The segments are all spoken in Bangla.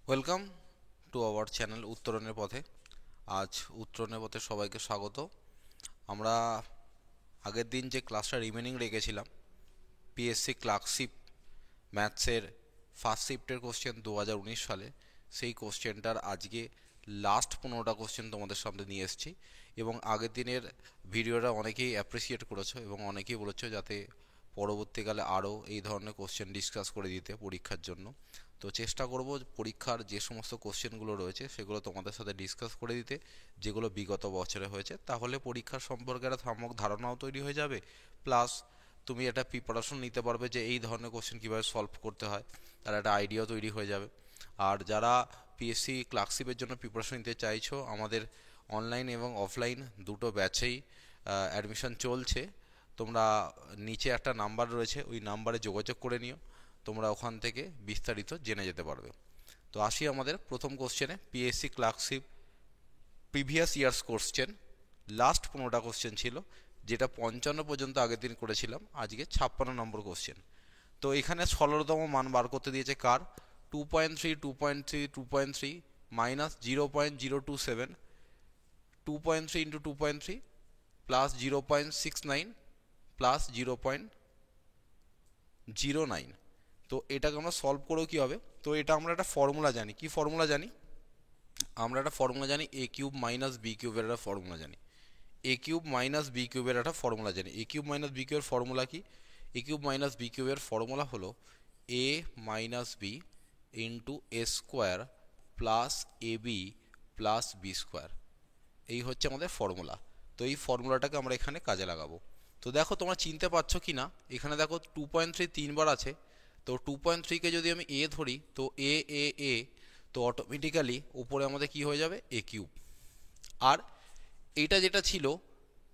ওয়েলকাম টু আওয়ার চ্যানেল উত্তরণের পথে। আজ উত্তরণের পথে সবাইকে স্বাগত। আমরা আগের দিন যে ক্লাসটা রিমেনিং রেখেছিলাম, পিএসসি ক্লার্কশিপ ম্যাথসের ফার্স্ট শিফটের কোশ্চেন 2019 সালে, সেই কোশ্চেনটার আজকে লাস্ট 15টা কোশ্চেন তোমাদের সামনে নিয়ে এসেছি। এবং আগের দিনের ভিডিওটা অনেকেই অ্যাপ্রিসিয়েট করেছো এবং অনেকেই বলেছো যাতে পরবর্তীকালে আরও এই ধরনের কোশ্চেন ডিসকাস করে দিতে পরীক্ষার জন্য। তো চেষ্টা করব পরীক্ষার যে সমস্ত কোশ্চেনগুলো রয়েছে সেগুলো তোমাদের সাথে ডিসকাস করে দিতে, যেগুলো বিগত বছরে হয়েছে। তাহলে পরীক্ষার সম্পর্কে একটা সম্যক ধারণাও তৈরি হয়ে যাবে, প্লাস তুমি একটা প্রিপারেশন নিতে পারবে যে এই ধরনের কোশ্চেন কীভাবে সলভ করতে হয়, তার একটা আইডিয়াও তৈরি হয়ে যাবে। আর যারা পিএসসি ক্লার্কশিপের জন্য প্রিপারেশন নিতে চাইছো, আমাদের অনলাইন এবং অফলাইন দুটো ব্যাচেই অ্যাডমিশন চলছে। তোমরা নিচে একটা নাম্বার রয়েছে, ওই নাম্বারে যোগাযোগ করে নিও, তোমরা ওখান থেকে বিস্তারিত জেনে যেতে পারবে। তো আসি আমাদের প্রথম কোশ্চেনে। PSC clerkship previous years question, last 15টা কোশ্চেন ছিল, যেটা 55 পর্যন্ত আগের দিন করেছিলাম, আজকে 56 নম্বর কোশ্চেন। তো এখানে 16তম মান বার করতে দিয়েছে কার? 2.3, 2.3, 2.3 মাইনাস 0.027, 2.3 ইন্টু 2.3 প্লাস 0.69 প্লাস 0.09। তো এটাকে আমরা সলভ করেও কী হবে? তো এটা আমরা একটা ফর্মুলা জানি। কি ফর্মুলা জানি? আমরা একটা ফর্মুলা জানি, এ কিউব মাইনাস বি কিউবের একটা ফর্মুলা জানি। এ কিউব মাইনাস বি কিউবের একটা ফর্মুলা জানি। এ কিউব মাইনাস বি কিউবের ফর্মুলা কি? এ কিউব মাইনাস বি কিউবের ফর্মুলা হলো এ মাইনাস বি ইন্টু এ স্কোয়ার প্লাস এ বি প্লাস বি স্কোয়ার। এই হচ্ছে আমাদের ফর্মুলা। তো এই ফর্মুলাটাকে আমরা এখানে কাজে লাগাবো। তো দেখো তোমরা চিনতে পারছো কি না, এখানে দেখো 2.3 তিনবার আছে। তো 2.3কে যদি আমি এ ধরি, তো এ এ এ, তো অটোমেটিক্যালি উপরে আমাদের কি হয়ে যাবে? এ কিউব। আর এইটা যেটা ছিল,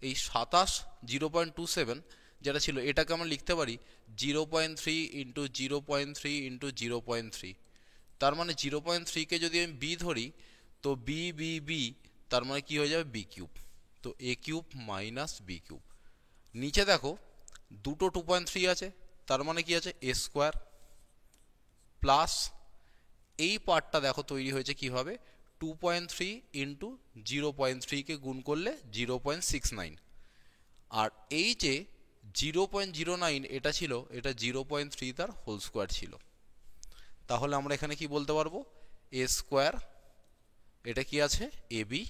এই 27 0.27 যেটা ছিল, এটাকে আমরা লিখতে পারি 0.3 ইন্টু 0.3 ইন্টু 0.3। তার মানে 0.3কে যদি আমি বি ধরি, তো বি বি বি, তার মানে কি হয়ে যাবে? B cube. তো a cube minus b cube. নিচে দেখো দুটো 2.3 আছে, তার মানে কি আছে? এ স্কোয়ার প্লাস এই পার্টটা দেখো তৈরি হয়েছে কিভাবে? 2.3 ইন্টু 0.3কে গুণ করলে 0.69। আর এই যে 0.09 এটা ছিল, এটা 0.3 তার হোল স্কোয়ার ছিল। তাহলে আমরা এখানে কি বলতে পারবো? এ স্কোয়ার, এটা কি আছে? A b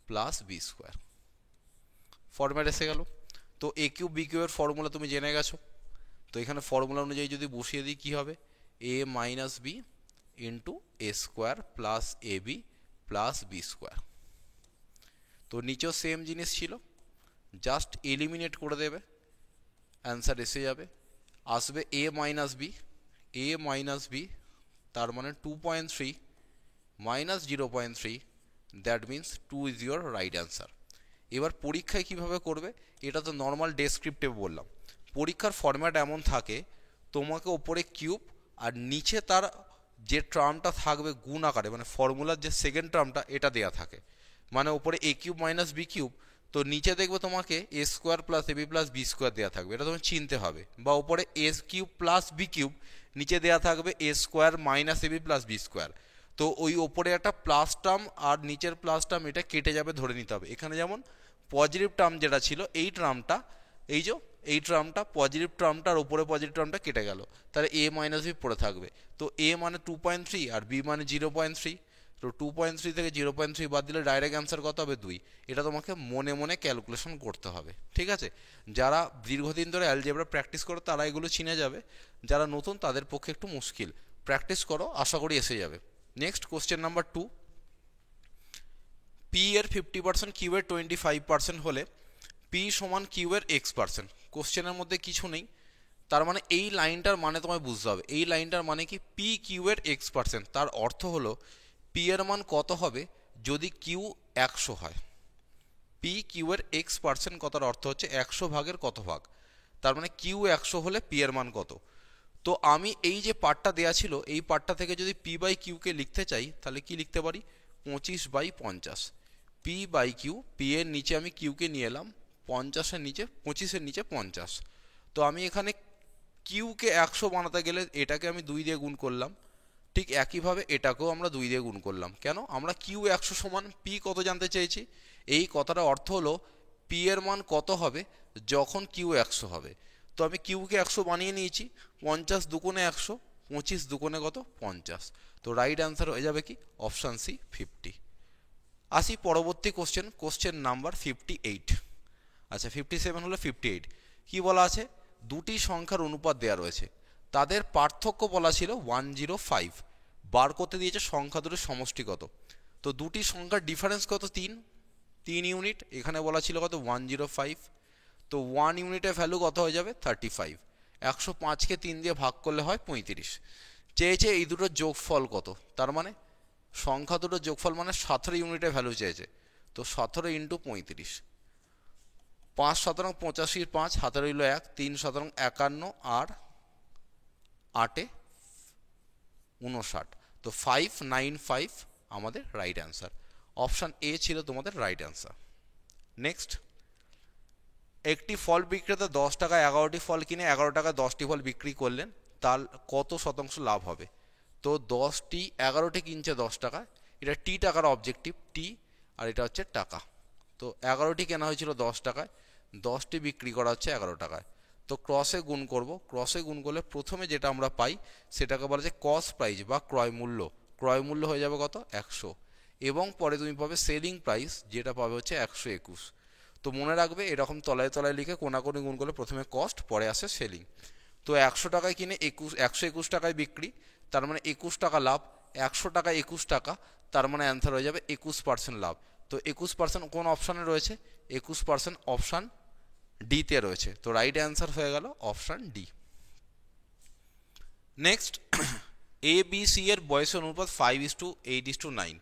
plus b square. Format এসে গেল। তো এ কিউব বি কিউবের ফর্মুলা তুমি জেনে গেছো। তো এখানে ফর্মুলা অনুযায়ী যদি বসিয়ে দিই, কী হবে? এ মাইনাস বি ইন্টু এ স্কোয়ার প্লাস এ বি প্লাস বি স্কোয়ার। তো নিচেও সেম জিনিস ছিল, জাস্ট এলিমিনেট করে দেবে, অ্যান্সার এসে যাবে। আসবে এ মাইনাস বি, এ মাইনাস বি, তার মানে 2.3 minus 0.3, that means 2 is your right answer. এবার পরীক্ষায় কিভাবে করবে? এটা তো নর্মাল ডেসক্রিপটিভ বললাম। পরীক্ষার ফরম্যাট এমন থাকে, তোমাকে ওপরে কিউব আর নিচে তার যে টার্মটা থাকবে গুণ আকারে, মানে ফর্মুলার যে সেকেন্ড টার্মটা, এটা দেয়া থাকে। মানে ওপরে এ কিউব মাইনাস বি কিউব, তো নিচে দেখবে তোমাকে এ স্কোয়ার প্লাস এ বি প্লাস বি স্কোয়ার দেওয়া থাকবে, এটা তোমাকে চিনতে হবে। বা ওপরে এ কিউব প্লাস বি কিউব, নিচে দেওয়া থাকবে এ স্কোয়ার মাইনাস এ বি প্লাস বি স্কোয়ার। তো ওই ওপরে একটা প্লাস টার্ম আর নিচের প্লাস টার্ম, এটা কেটে যাবে ধরে নিতে হবে। এখানে যেমন পজিটিভ টার্ম যেটা ছিল, এই টার্মটা, এই যে এই টার্মটা, পজিটিভ টার্মটার উপরে পজিটিভ টার্মটা কেটে গেল, তাহলে এ মাইনাস বি পড়ে থাকবে। তো এ মানে 2.3 আর বি মানে 0.3। তো 2.3 থেকে 0.3 বাদ দিলে ডাইরেক্ট অ্যান্সার কত হবে? 2। এটা তোমাকে মনে মনে ক্যালকুলেশন করতে হবে, ঠিক আছে? যারা দীর্ঘদিন ধরে অ্যালজেব্রা প্র্যাকটিস করো তারা এগুলো চিনে যাবে, যারা নতুন তাদের পক্ষে একটু মুশকিল। প্র্যাকটিস করো, আশা করি এসে যাবে। Next question number 2। পি এর 50%, কিউ এর 25% হলে পি সমান কিউ এর x%। কোশ্চেনের মধ্যে কিছু নেই, তার মানে এই লাইনটার মানে তোমায় বুঝতে হবে। এই লাইনটার মানে কি? পি কিউ এর x%। তার অর্থ হলো পি এর মান কত হবে যদি কিউ 100 হয়। পি কিউ এর x%, কতার অর্থ হচ্ছে 100 ভাগের কত ভাগ। তার মানে কিউ 100 হলে পি এর মান কত। তো আমি এই যে পার্টটা দেয়া ছিল, এই পার্টটা থেকে যদি পি বাই কিউকে লিখতে চাই, তাহলে কি লিখতে পারি? 25/50। পি বাই কিউ, পি এর নিচে আমি কিউকে নিয়ে এলাম, 50-এর নিচে, 25-এর নিচে 50। তো আমি এখানে কিউকে 100 বানাতে গেলে এটাকে আমি 2 দিয়ে গুণ করলাম, ঠিক একইভাবে এটাকেও আমরা 2 দিয়ে গুণ করলাম। কেন? আমরা কিউ 100 সমান পি কত জানতে চেয়েছি। এই কথাটার অর্থ হলো পি এর মান কত হবে যখন কিউ 100 হবে। তো আমি কিউকে 100 বানিয়ে নিয়েছি, 50 দুগুণে 100, 25 দুগুণে কত 50। তো রাইট অ্যান্সার হয়ে যাবে কি অপশান সি 50। আসি পরবর্তী কোশ্চেন, কোশ্চেন নাম্বার 58। আচ্ছা 57 হলো 58। কি বলা আছে? দুটি সংখ্যার অনুপাত দেওয়া রয়েছে, তাদের পার্থক্য বলা ছিল 105। বার করতে দিয়েছে সংখ্যা দুটোর সমষ্টি কত। তো দুটি সংখ্যার ডিফারেন্স কত? 3 ইউনিট। এখানে বলা ছিল কত 105। তো 1 ইউনিটের ভ্যালু কত হয়ে যাবে 35। 105কে 3 দিয়ে ভাগ করলে হয় 35। চেয়েছে এই দুটোর যোগফল কত, তার মানে সংখ্যা দুটোর যোগফল মানে 17 ইউনিটের ভ্যালু চেয়েছে। তো 17 ইন্টু 35, 5 শতরং 85, 5 হাতে রইল 1, 3 শতরং 51 আর 8 59। তো 595 আমাদের রাইট অ্যান্সার। অপশান এ ছিল তোমাদের রাইট অ্যান্সার। নেক্সট, একটি ফল বিক্রেতা 10 টাকায় 11টি ফল কিনে 11 টাকায় 10টি ফল বিক্রি করলেন, তার কত শতাংশ লাভ হবে? তো 11টি কিনছে 10 টাকায়, এটা টি টাকার অবজেক্টিভ টি, আর এটা হচ্ছে টাকা। তো 11টি কেনা হয়েছিল 10 টাকায়, 10টি বিক্রি করা হচ্ছে 11 টাকায়। তো ক্রসে গুণ করব, ক্রসে গুণ করলে প্রথমে যেটা আমরা পাই সেটাকে বলা যায় কস্ট প্রাইস বা ক্রয় মূল্য। ক্রয় মূল্য হয়ে যাবে কত 100, এবং পরে তুমি পাবে সেলিং প্রাইস, যেটা পাবে হচ্ছে 121। তো মনে রাখবে এরকম তলায় তলায় লিখে কোনাকুনি গুণ করলে প্রথমে কস্ট পরে আসে সেলিং। তো 100 টাকায় কিনে 121 টাকায় বিক্রি, তার মানে 21 টাকা লাভ। 100 টাকায় 21 টাকা, তার মানে অ্যান্সার হয়ে যাবে 21% লাভ। তো 21% কোন অপশানে রয়েছে? 21% অপশান ডিতে রয়েছে। তো রাইট অ্যান্সার হয়ে গেল option D. Next, A B C এর বয়সের অনুপাত 5:8:9।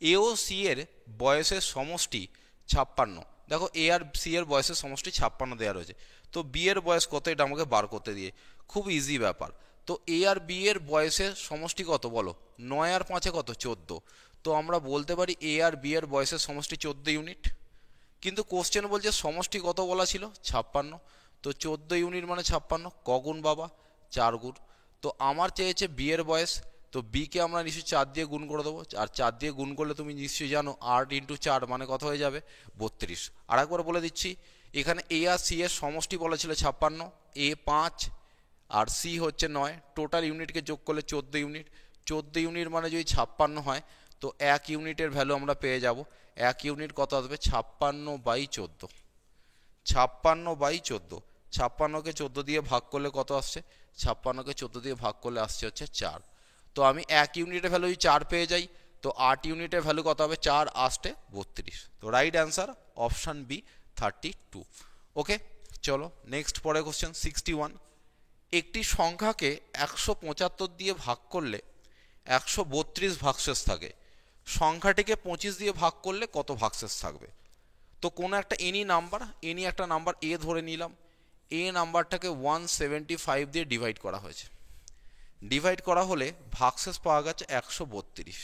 এ ও সি এর বয়সের সমষ্টি 56। দেখো এ আর সি এর বয়সের সমষ্টি 56 দেওয়া রয়েছে। তো বি এর বয়স কত এটা আমাকে বার করতে দিয়ে, খুব ইজি ব্যাপার। তো এ আর বি এর বয়সের সমষ্টি কত বলো? 9 আর 5 কত 14। তো আমরা বলতে পারি এ আর বি এর বয়সের সমষ্টি 14 ইউনিট। কিন্তু কোশ্চেন বলছে সমষ্টি কত বলা ছিল 56। তো 14 ইউনিট মানে 56 কগুণ বাবা 4 গুণ। তো আমার চেয়েছে বি এর বয়স, তো বি কে আমরা নিশ্চয়ই 4 দিয়ে গুণ করে দেবো, আর 4 দিয়ে গুণ করলে তুমি নিশ্চয়ই জানো 8 ইন্টু 4 মানে কত হয়ে যাবে 32। আর একবার বলে দিচ্ছি, এখানে এ আর সি এর সমষ্টি বলা ছিল 56, এ 5 আর সি হচ্ছে 9, টোটাল ইউনিটকে যোগ করলে 14 ইউনিট। 14 ইউনিট মানে যদি 56 হয়, তো 1 ইউনিটের ভ্যালু আমরা পেয়ে যাব। 1 ইউনিট কত আসবে 56/14। 56/14, 56কে 14 দিয়ে ভাগ করলে কত আসছে? 56কে 14 দিয়ে ভাগ করলে আসছে হচ্ছে 4। তো আমি 1 ইউনিটের ভ্যালু যদি 4 পেয়ে যাই, তো 8 ইউনিটের ভ্যালু কত হবে 4 8 32। তো রাইট অ্যান্সার অপশান বি 32। ওকে, চলো নেক্সট পরে কোশ্চেন 61। একটি সংখ্যাকে 175 দিয়ে ভাগ করলে 132 ভাগশেষ থাকে, সংখ্যাটিকে 25 দিয়ে ভাগ করলে কত ভাগশেষ থাকবে? তো কোনো একটা এনি একটা নাম্বার এ ধরে নিলাম, এ নাম্বারটাকে 175 দিয়ে ডিভাইড করা হয়েছে। ডিভাইড করা হলে ভাগশেষ পাওয়া গেছে 132।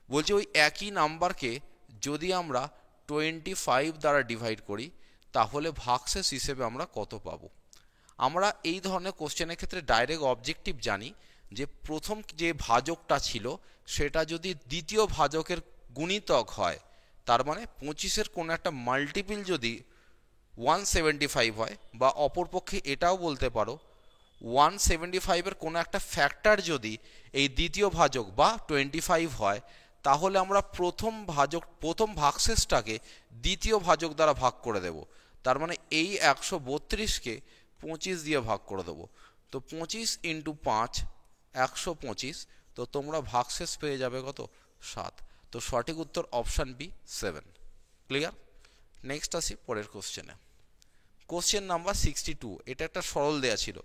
বলছি ওই একই নাম্বারকে যদি আমরা 25 দ্বারা ডিভাইড করি, তাহলে ভাগশেষ হিসেবে আমরা কত পাবো? আমরা এই ধরনের কোশ্চেনের ক্ষেত্রে ডাইরেক্ট অবজেক্টিভ জানি যে প্রথম যে ভাজকটা ছিল সেটা যদি দ্বিতীয় ভাজকের গুণিতক হয়, তার মানে 25-এর কোনো একটা মাল্টিপল যদি 175 হয়, বা অপরপক্ষে এটাও বলতে পারো 175-এর কোনো একটা ফ্যাক্টর যদি এই দ্বিতীয় ভাজক বা 25 হয়, তাহলে আমরা প্রথম ভাগশেষটাকে দ্বিতীয় ভাজক দ্বারা ভাগ করে দেব। তার মানে এই 132কে 25 দিয়ে ভাগ করে দেবো। তো 25 ইন্টু 5 125। তো তোমরা ভাগশেষ পেয়ে যাবে কত 7। তো সঠিক উত্তর অপশান বি 7। ক্লিয়ার? নেক্সট আসি পরের কোশ্চেনে। Question number 62। এটা একটা সরল দেয়া ছিল,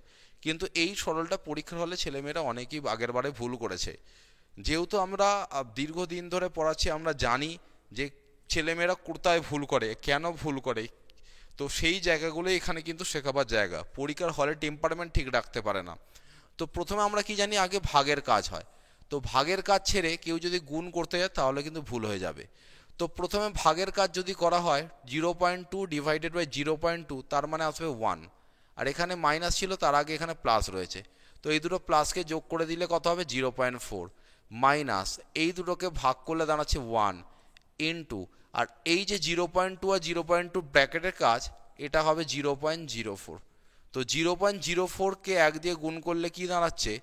কিন্তু এই সরলটা পরীক্ষার হলে ছেলেমেয়েরা অনেকেই আগের বারে ভুল করেছে। যেহেতু আমরা দীর্ঘদিন ধরে পড়াচ্ছি, আমরা জানি যে ছেলেমেয়েরা কোথায় ভুল করে, কেন ভুল করে। তো সেই জায়গাগুলো এখানে কিন্তু শেখাবার জায়গা। পরীক্ষার হলে টেম্পারমেন্ট ঠিক রাখতে পারে না। তো প্রথমে আমরা কি জানি, আগে ভাগের কাজ হয়। তো ভাগের কাজ ছেড়ে কেউ যদি গুণ করতে যায় তাহলে কিন্তু ভুল হয়ে যাবে। তো প্রথমে ভাগের কাজ যদি করা হয় 0.2 ডিভাইডেড বাই 0.2, তার মানে আসবে 1। আর এখানে মাইনাস ছিল, তার আগে এখানে প্লাস রয়েছে। তো এই দুটো প্লাসকে যোগ করে দিলে কত হবে 0.4 মাইনাস এই দুটোকে ভাগ করলে দাঁড়াচ্ছে 1 ইন্টু আর এই যে 0.2 আর 0.2 ব্র্যাকেটের কাজ এটা হবে 0.04। তো 0.04কে 1 দিয়ে গুণ করলে কি দাঁড়াচ্ছে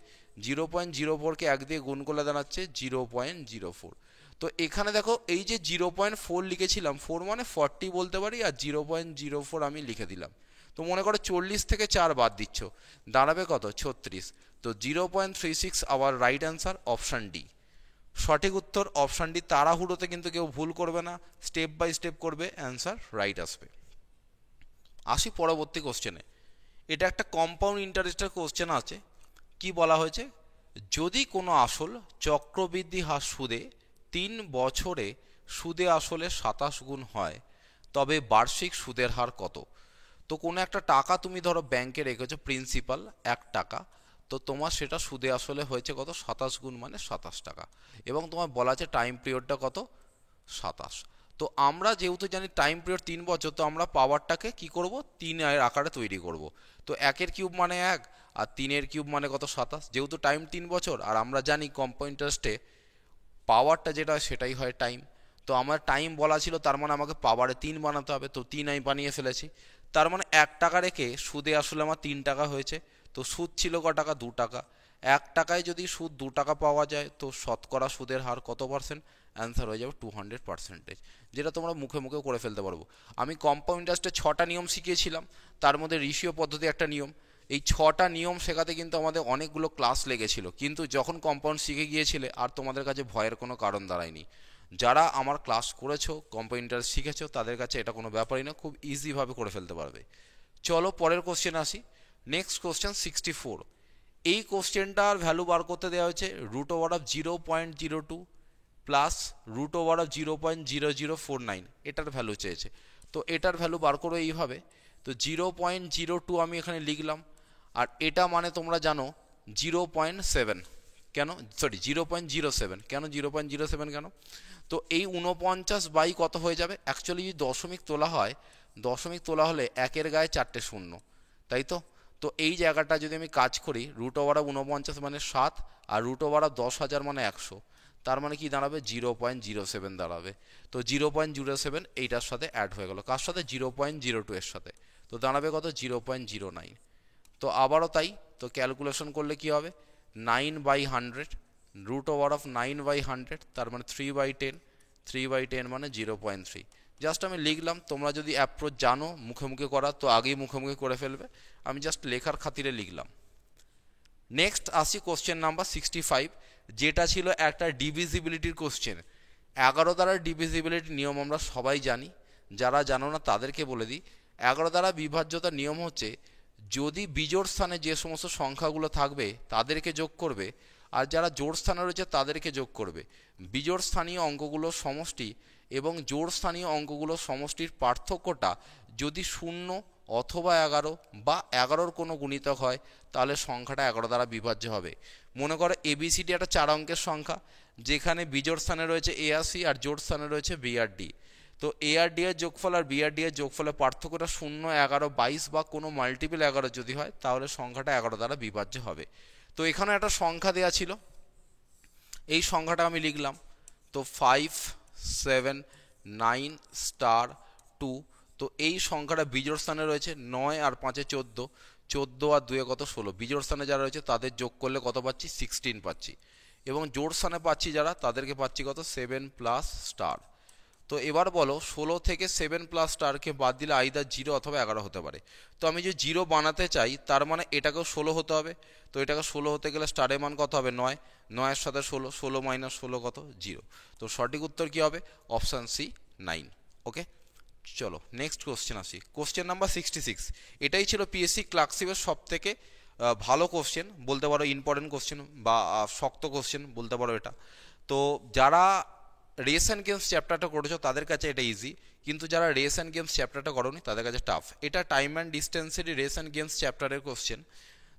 0.04কে 1 দিয়ে গুণ করলে দাঁড়াচ্ছে 0.04। তো এখানে দেখো এই যে 0.4 লিখেছিলাম 4 মানে 40 বলতে পারি আর 0.04 আমি লিখে দিলাম। তো মনে করো 40 থেকে 4 বাদ দিচ্ছ দাঁড়াবে কত 36। তো 0.36 hour right answer option D. সঠিক উত্তর অপশান ডি। তাড়াহুড়োতে কিন্তু কেউ ভুল করবে না, স্টেপ বাই স্টেপ করবে, অ্যান্সার রাইট আসবে। আসি পরবর্তী কোশ্চেনে। এটা একটা কম্পাউন্ড ইন্টারেস্টের কোশ্চেন আছে। কি বলা হয়েছে, যদি কোনো আসল চক্রবৃদ্ধি হার সুদে 3 বছরে সুদে আসলে 27 গুণ হয় তবে বার্ষিক সুদের হার কত। তো কোনো একটা টাকা তুমি ধরো ব্যাংকে রেখেছো প্রিন্সিপাল 1 টাকা, তো তোমার সেটা সুদে আসলে হয়েছে কত 27 গুণ মানে 27 টাকা, এবং তোমার বলা আছে টাইম পিরিয়ডটা কত 27। তো আমরা যেহেতু জানি টাইম পিরিয়ড 3 বছর, তো আমরা পাওয়ারটাকে কি করব 3 এর আকারে তৈরি করব। তো 1 কিউব মানে 1 আর 3 কিউব মানে কত 27। যেহেতু টাইম 3 বছর আর আমরা জানি কম্পাউন্ড ইন্টারেস্টে পাওয়ারটা যেটা সেটাই হয় টাইম। তো আমার টাইম বলা ছিল তার মানে আমাকে পাওয়ারে 3 বানাতে হবে, তো 3 আমি বানিয়ে ফেলেছি। তার মানে 1 টাকা রেখে সুদে আসলে আমার 3 টাকা হয়েছে। তো সুদ ছিল ক টাকা 2 টাকা। 1 টাকায় যদি সুদ 2 টাকা পাওয়া যায় তো শতকরা সুদের হার কত পার্সেন্ট, অ্যান্সার হয়ে যাবে 200%, যেটা তোমরা মুখে মুখে করে ফেলতে পারবো। আমি কম্পাউন্ড ইন্টারেস্টে 6টা নিয়ম শিখিয়েছিলাম, তার মধ্যে রেশিও পদ্ধতি একটা নিয়ম। এই 6টা নিয়ম শেখাতে কিন্তু আমাদের অনেকগুলো ক্লাস লেগেছিল, কিন্তু যখন কম্পাউন্ড শিখে গিয়েছিলে আর তোমাদের কাছে ভয়ের কোনো কারণ দাঁড়ায়নি। যারা আমার ক্লাস করেছো কম্পাউন্ড ইন্টারেস্ট শিখেছো তাদের কাছে এটা কোনো ব্যাপারই না, খুব ইজিভাবে করে ফেলতে পারবে। চলো পরের কোশ্চেন আসি। Next question 64। এই কোশ্চেনটার ভ্যালু বার করতে দেওয়া হয়েছে √0.02 প্লাস √0.0049, এটার ভ্যালু চেয়েছে। তো এটার ভ্যালু বার করো এইভাবে। তো 0.02 আমি এখানে লিখলাম, আর এটা মানে তোমরা জানো 0.7, কেন সরি 0.07, কেন 0.07 কেন, তো এই 49 বাই কত হয়ে যাবে, অ্যাকচুয়ালি যদি দশমিক তোলা হয়, দশমিক তোলা হলে 1-এর গায়ে 4টে শূন্য, তাই তো। তো এই জায়গাটা যদি আমি কাজ করি √49 মানে 7 আর √10,000 মানে 100, তার মানে কি দাঁড়াবে 0.07 দাঁড়াবে। তো 0.07 এইটার সাথে অ্যাড হয়ে গেল, কার সাথে 0.02 এর সাথে, তো দাঁড়াবে কত 0.09। তো আবারও তাই, তো ক্যালকুলেশন করলে কি হবে 9/100, √9/100 তার মানে 3/10, 3/10 মানে 0.3। জাস্ট আমি লিখলাম, তোমরা যদি অ্যাপ্রোচ জানো মুখে মুখে করা তো আগেই মুখে মুখে করে ফেলবে, আমি জাস্ট লেখার খাতিরে লিখলাম। নেক্সট আসি কোশ্চেন নাম্বার 65, যেটা ছিল একটা ডিভিজিবিলিটির কোশ্চেন। 11 দ্বারা ডিভিজিবিলিটির নিয়ম আমরা সবাই জানি, যারা জানো না তাদেরকে বলে দিই। 11 দ্বারা বিভাজ্যতার নিয়ম হচ্ছে যদি বিজোড় স্থানে যে সমস্ত সংখ্যাগুলো থাকবে তাদেরকে যোগ করবে, আর যারা জোড় স্থানে রয়েছে তাদেরকে যোগ করবে। বিজোড় স্থানীয় অঙ্কগুলোর সমষ্টি এবং জোড় স্থানীয় অঙ্কগুলোর সমষ্টির পার্থক্যটা যদি 0 অথবা 11 বা 11-র কোনো গুণিতক হয় তাহলে সংখ্যাটা 11 দ্বারা বিভাজ্য হবে। মনে করো এবিসিডি একটা 4 অঙ্কের সংখ্যা, যেখানে বিজোড় স্থানে রয়েছে এ আর সি আর জোড় স্থানে রয়েছে বি আর ডি। তো এ আর ডি এর যোগফল আর বি আর ডি এর যোগফলের পার্থক্যটা 0, 11, 22 বা কোনো মাল্টিপল 11 যদি হয় তাহলে সংখ্যাটা 11 দ্বারা বিভাজ্য হবে। তো এখানে একটা সংখ্যা দেওয়া ছিল, এই সংখ্যাটা আমি লিখলাম। তো 5, 7, 9 * 2। তো এই সংখ্যাটা বিজোড় স্থানে রয়েছে 9 আর 5 14, 14 আর 2 কত 16, বিজোড় স্থানে যারা রয়েছে তাদের যোগ করলে কত পাচ্ছি 16 পাচ্ছি, এবং জোড় স্থানে পাচ্ছি যারা তাদেরকে পাচ্ছি কত 7 প্লাস স্টার। তো এবার বলো 16 থেকে 7 প্লাস স্টারকে বাদ দিলে আইদার 0 অথবা 11 হতে পারে। তো আমি যে 0 বানাতে চাই তার মানে এটাকেও 16 হতে হবে। তো এটাকে 16 হতে গেলে স্টারের মান কত হবে 9, 9-এর সাথে 16, 16 মাইনাস 16 কত 0। তো সঠিক উত্তর কি হবে অপশান সি 9। ওকে, চলো নেক্সট কোশ্চেন আসি। Question number 66। এটাই ছিল পিএসসি ক্লার্কশিপের সব থেকে ভালো কোশ্চেন বলতে পারো, ইম্পর্টেন্ট কোশ্চেন বা শক্ত কোশ্চেন বলতে পারো এটা। তো যারা রেস অ্যান্ড গেমস চ্যাপ্টারটা করেছো তাদের কাছে এটা ইজি, কিন্তু যারা রেস অ্যান্ড গেমস চ্যাপ্টারটা করোনি তাদের কাছে টাফ। এটা time and ডিস্টেন্সেরই race and games চ্যাপ্টারের কোশ্চেন।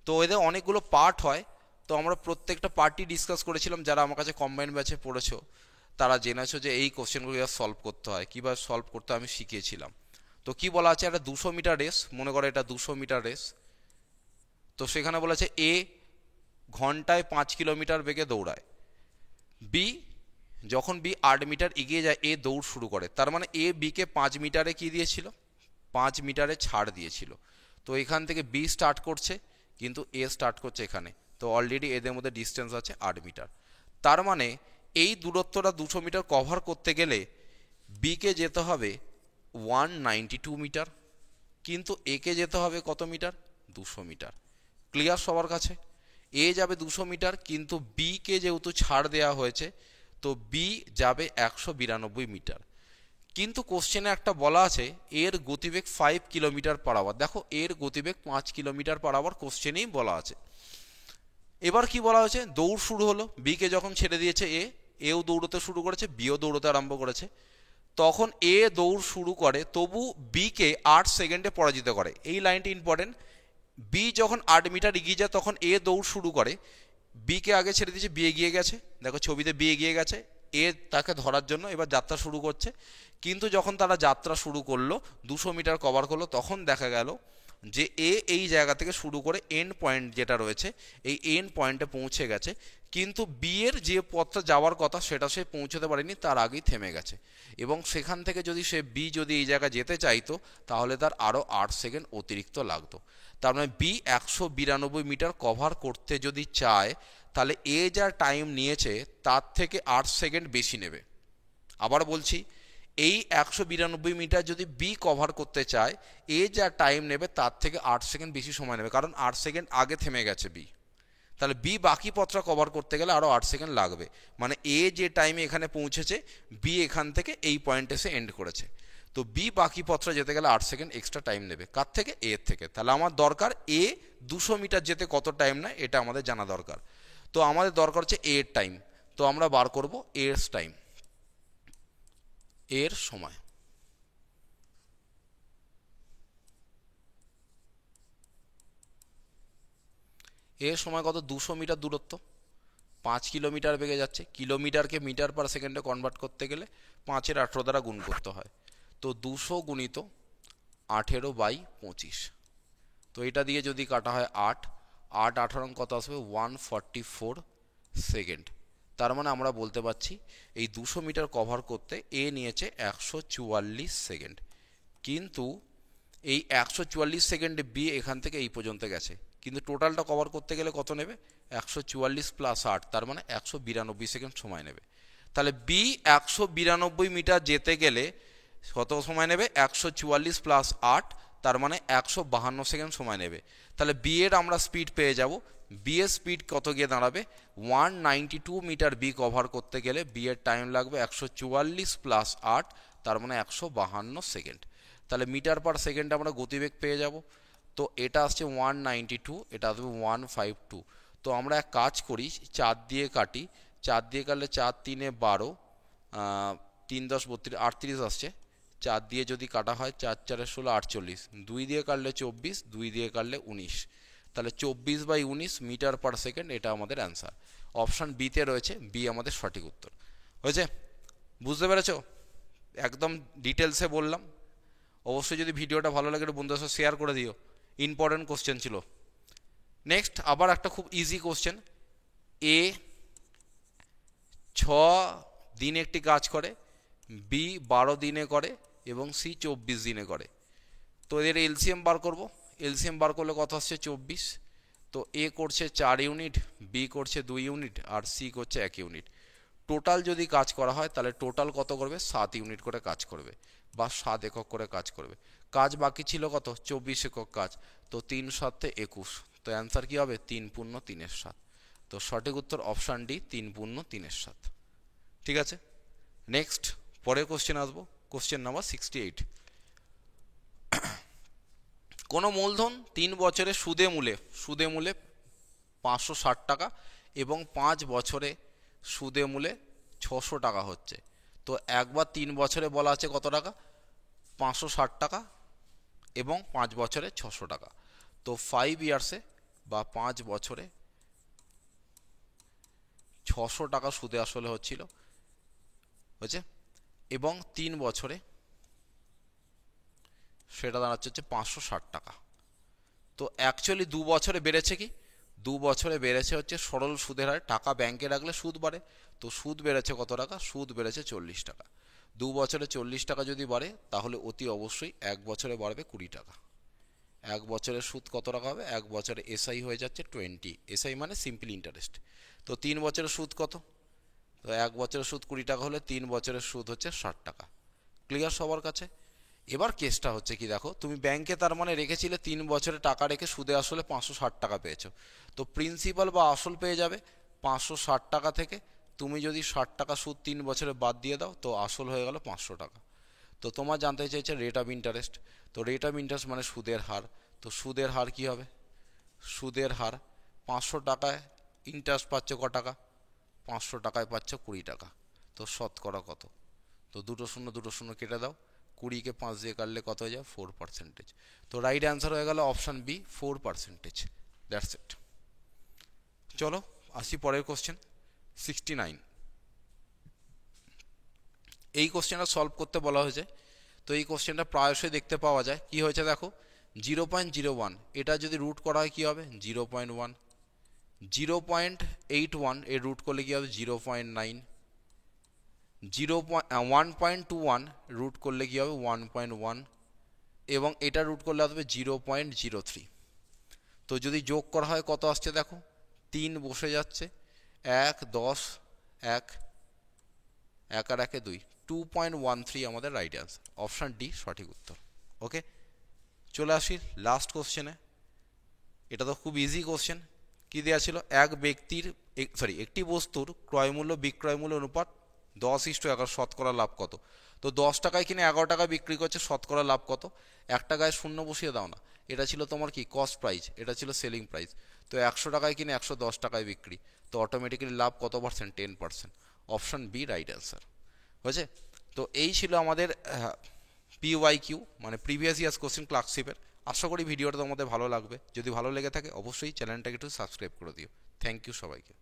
তো এদের অনেকগুলো পার্ট হয়, তো আমরা প্রত্যেকটা পার্টই ডিসকাস করেছিলাম। যারা আমার কাছে কম্বাইন্ড ব্যাচে পড়েছো তারা জেনেছো যে এই কোশ্চেনগুলো সলভ করতে হয়, কীভাবে সলভ করতে আমি শিখিয়েছিলাম। তো কি বলা আছে, একটা 200 মিটার রেস, মনে করো এটা 200 মিটার রেস। তো সেখানে বলা আছে এ ঘন্টায় 5 কিলোমিটার বেগে দৌড়ায়। বি যখন বি 8 মিটার এগিয়ে যায় এ দৌড় শুরু করে, তার মানে এ বিকে 5 মিটারে কি দিয়েছিল, 5 মিটারে ছাড় দিয়েছিল। তো এখান থেকে বি স্টার্ট করছে কিন্তু এ স্টার্ট করছে এখানে, তো অলরেডি এদের মধ্যে ডিস্টেন্স আছে 8 মিটার। তার মানে এই দূরত্বটা 200 মিটার কভার করতে গেলে বিকে যেতে হবে 192 মিটার, কিন্তু একে যেতে হবে কত মিটার, 200 মিটার। ক্লিয়ার সবার কাছে? এ যাবে 200 মিটার, কিন্তু বি কে যেহেতু ছাড় দেওয়া হয়েছে তো বি যাবে 192 মিটার। কিন্তু কোশ্চেনে একটা বলা আছে এর গতিবেগ 5 কিলোমিটার/আওয়ার। দেখো এর গতিবেগ 5 কিলোমিটার/আওয়ার কোশ্চেনেই বলা আছে। এবার কি বলা হয়েছে, দৌড় শুরু হলো, বি কে যখন ছেড়ে দিয়েছে এও দৌড়তে শুরু করেছে, বিও দৌড়তে আরম্ভ করেছে। তখন এ দৌড় শুরু করে, তবু বি কে 8 সেকেন্ডে পরাজিত করে। এই লাইনটি ইম্পর্টেন্ট। বি যখন 8 মিটার এগিয়ে যায় তখন এ দৌড় শুরু করে, বি কে আগে ছেড়ে দিয়েছে, বি এগিয়ে গেছে, দেখো ছবিতে বি এগিয়ে গেছে, এ তাকে ধরার জন্য এবার যাত্রা শুরু করছে। কিন্তু যখন তারা যাত্রা শুরু করলো, 200 মিটার কভার করলো, তখন দেখা গেল যে এ এই জায়গা থেকে শুরু করে এন্ড পয়েন্ট যেটা রয়েছে এই এন্ড পয়েন্টে পৌঁছে গেছে, কিন্তু বি এর যে পথটা যাওয়ার কথা সেটা সে পৌঁছতে পারেনি, তার আগেই থেমে গেছে। এবং সেখান থেকে যদি সে বি যদি এই জায়গায় যেতে চাইতো তাহলে তার আরও 8 সেকেন্ড অতিরিক্ত লাগতো। তার মানে বি 192 মিটার কভার করতে যদি চায় তাহলে এ যা টাইম নিয়েছে তার থেকে 8 সেকেন্ড বেশি নেবে। আবার বলছি, এই 192 মিটার যদি বি কভার করতে চায় এ যা টাইম নেবে তার থেকে 8 সেকেন্ড বেশি সময় নেবে, কারণ 8 সেকেন্ড আগে থেমে গেছে বি। তাহলে বি বাকি পথটা কভার করতে গেলে আরও 8 সেকেন্ড লাগবে। মানে এ যে টাইমে এখানে পৌঁছেছে বি এখান থেকে এই পয়েন্টে এসে এন্ড করেছে, তো বি বাকি পথটা যেতে গেলে 8 সেকেন্ড এক্সট্রা টাইম নেবে। কার থেকে? এর থেকে। তাহলে আমার দরকার এ 200 মিটার যেতে কত টাইম নেয় এটা আমাদের জানা দরকার। তো আমাদের দরকার হচ্ছে এর টাইম, তো আমরা বার করব এর টাইম, এর সময়। এর সময় কত, 200 মিটার দূরত্ব, 5 কিলোমিটার বেগে যাচ্ছে, কিলোমিটারকে মিটার/সেকেন্ডে কনভার্ট করতে গেলে 5-এর 18 দ্বারা গুণ করতে হয়। তো 200 গুণিত 18/25, তো এটা দিয়ে যদি কাটা হয় 8, 18 কত আসবে, 144 সেকেন্ড। তার মানে আমরা বলতে পারছি এই 200 মিটার কভার করতে এ নিয়েছে 144 সেকেন্ড, কিন্তু এই 144 সেকেন্ডে বি এখান থেকে এই পর্যন্ত গেছে, কিন্তু টোটালটা কভার করতে গেলে কত নেবে, 144 + 8, তার মানে 192 সেকেন্ড সময় নেবে। তাহলে বি 192 মিটার যেতে গেলে কত সময় নেবে, 144 + 8, তার মানে 152 সেকেন্ড সময় নেবে। তাহলে বি এর আমরা স্পিড পেয়ে যাব, বি এর স্পিড কত গিয়ে দাঁড়াবে, 192 মিটার বি কভার করতে গেলে বি এর টাইম লাগবে 144 + 8, তার মানে 152 সেকেন্ড। তাহলে মিটার/সেকেন্ডে আমরা গতিবেগ পেয়ে যাব। তো এটা আসছে 192, এটা আসবে 152। তো আমরা এক কাজ করি, 4 দিয়ে কাটি, 4 দিয়ে কাটলে 4 × 3 = 12, 3 × 10 = 32, 38 আসছে। 4 দিয়ে যদি কাটা হয় 4 × 4 = 16, 48, 2 দিয়ে কাটলে 24, 2 দিয়ে কাটলে 19, তাহলে 24/19 মিটার/সেকেন্ড, এটা আমাদের অ্যান্সার। অপশান বিতে রয়েছে, বি আমাদের সঠিক উত্তর। হয়েছে? বুঝতে পেরেছো? একদম ডিটেলসে বললাম। অবশ্যই যদি ভিডিওটা ভালো লাগে একটু বন্ধুদের সাথে শেয়ার করে দিও, ইম্পর্টেন্ট কোশ্চেন ছিল। নেক্সট আবার একটা খুব ইজি কোশ্চেন, এ 6 দিন একটি কাজ করে, বি 12 দিনে করে এবং সি 24 দিনে করে। তো এর এলসিএম বার করব। এলসিএম বার করলে কত আসছে, 24। তো এ করছে 4 ইউনিট, বি করছে 2 ইউনিট আর সি করছে 1 ইউনিট। টোটাল যদি কাজ করা হয় তাহলে টোটাল কত করবে, 7 ইউনিট করে কাজ করবে বা 7 একক করে কাজ করবে। কাজ বাকি ছিল কত, 24 একক কাজ। তো 3 × 7 = 21, তো অ্যান্সার কি হবে, 3 × 3 = 7। তো সঠিক উত্তর অপশান ডি, 3 × 3 = 7। ঠিক আছে, নেক্সট পরের কোশ্চেন আসবো, কোশ্চেন নাম্বার 68। কোনো মূলধন 3 বছরে সুদে মূলে 560 টাকা এবং 5 বছরে সুদে মূলে 600 টাকা হচ্ছে। তো একবার 3 বছরে বলা আছে কত টাকা, 560 টাকা এবং 5 বছরে 600 টাকা। তো 5 ইয়ার্সে বা 5 বছরে 600 টাকা সুদে আসলে হচ্ছিল, হয়েছে, এবং 3 বছরে সেটা দাঁড়াচ্ছে হচ্ছে 560 টাকা। তো অ্যাকচুয়ালি 2 বছরে বেড়েছে কি, বছরে বেড়েছে হচ্ছে সরল সুদের হার, টাকা ব্যাংকে রাখলে সুদ বাড়ে, তো সুদ বেড়েছে কত টাকা, সুদ বেড়েছে 40 টাকা। 2 বছরে 40 টাকা যদি বাড়ে তাহলে অতি অবশ্যই 1 বছরে বাড়বে 20 টাকা। 1 বছরের সুদ কত টাকা হবে, 1 বছরে এসআই হয়ে যাচ্ছে 20, এসআই মানে সিম্পল ইন্টারেস্ট। তো 3 বছরের সুদ কত, তো 1 বছরের সুদ 20 টাকা হলে 3 বছরের সুদ হচ্ছে 60 টাকা। ক্লিয়ার সবার কাছে? এবার কেসটা হচ্ছে কি দেখো, তুমি ব্যাংকে তার মানে রেখেছিলে 3 বছরে টাকা রেখে সুদে আসলে 560 টাকা পেয়েছো, তো প্রিন্সিপাল বা আসল পেয়ে যাবে 560 টাকা থেকে। তুমি যদি 60 টাকা সুদ 3 বছরে বাদ দিয়ে দাও তো আসল হয়ে গেল 500 টাকা। তো তোমার জানতে চাইছে রেট অফ ইন্টারেস্ট, তো রেট অফ ইন্টারেস্ট মানে সুদের হার, তো সুদের হার কি হবে, সুদের হার 500 টাকায় ইন্টারেস্ট পাচ্ছ ক টাকা, 500 টাকায় পাচ্ছ 20 টাকা, তো শতকরা কত, তো দুটো শূন্য কেটে দাও, 20কে 5 দিয়ে কাটলে কত হয়ে যায় 4%। তো রাইট অ্যান্সার হয়ে গেল অপশান বি 4%। That's it. চলো আসি পরের কোশ্চেন 69। এই কোশ্চেনটা সলভ করতে বলা হয়েছে, তো এই কোশ্চেনটা প্রায়শই দেখতে পাওয়া যায়। কি হয়েছে দেখো, 0.01 এটা যদি রুট করা হয় কি হবে 0.1, 0.81 এর রুট করলে কি হবে 0.9, 1.21 রুট করলে কি হবে 1.1, এবং এটা রুট করলে আসবে 0.03। তো যদি যোগ করা হয় কত আসছে দেখো, 3 বসে যাচ্ছে, 1 10 1 1 আর 1 2, 2.13 আমাদের রাইট অ্যান্সার, অপশান ডি সঠিক উত্তর। ওকে, চলে আসি লাস্ট কোশ্চেনে। এটা তো খুব ইজি কোশ্চেন। কি দেওয়া ছিল, এক ব্যক্তির একটি বস্তুর ক্রয়মূল্য বিক্রয়মূল্য অনুপাত 10:11, শতকরা লাভ কত। তো 10 টাকায় কিনে 11 টাকায় বিক্রি করছে, শতকরা লাভ কত। 1 টাকায় শূন্য বসিয়ে দাও না, এটা ছিল তোমার কি কস্ট প্রাইস, এটা ছিল সেলিং প্রাইস। তো 100 টাকায় কিনে 110 টাকায় বিক্রি, তো অটোমেটিক্যালি লাভ কত percent, 10%, option B right answer হয়েছে। তো এই ছিল আমাদের PYQ মানে প্রিভিয়াস ইয়ার্স কোশ্চেন ক্লার্কশিপের। আশা করি ভিডিওটা তোমাদের ভালো লাগবে, যদি ভালো লেগে থাকে অবশ্যই চ্যানেলটাকে একটু সাবস্ক্রাইব করে দিও। থ্যাংক ইউ সবাইকে।